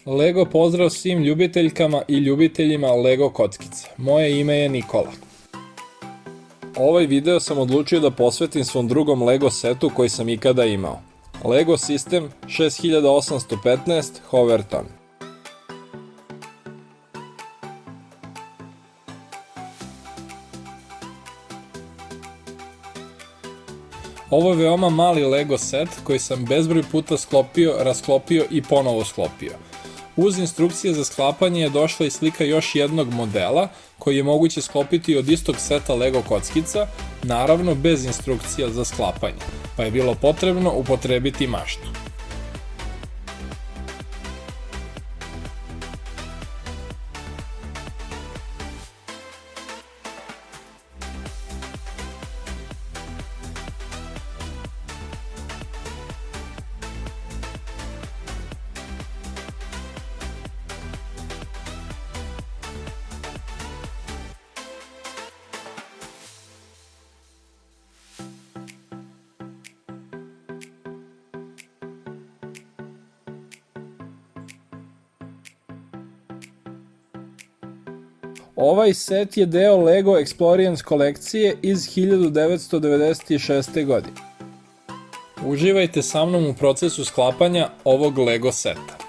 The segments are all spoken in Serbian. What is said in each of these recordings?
Lego pozdrav svim ljubiteljkama i ljubiteljima Lego kockica. Moje ime je Nikola. Ovaj video sam odlučio da posvetim svom drugom Lego setu koji sam ikada imao. Lego System 6815 Hoverton. Ovo je veoma mali Lego set koji sam bezbroj puta sklopio, rasklopio i ponovo sklopio. Uz instrukcije za sklapanje je došla i slika još jednog modela koji je moguće sklopiti od istog seta Lego kockica, naravno bez instrukcija za sklapanje, pa je bilo potrebno upotrebiti maštu. Ovaj set je deo Lego Experience kolekcije iz 1996. godine. Uživajte sa mnom u procesu sklapanja ovog Lego seta.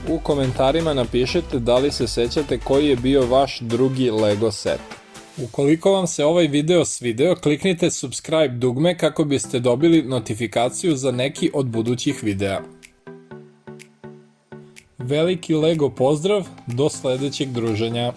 U komentarima napišite da li se sećate koji je bio vaš drugi Lego set. Ukoliko vam se ovaj video svideo, kliknite subscribe dugme kako biste dobili notifikaciju za neki od budućih videa. Veliki Lego pozdrav, do sledećeg druženja!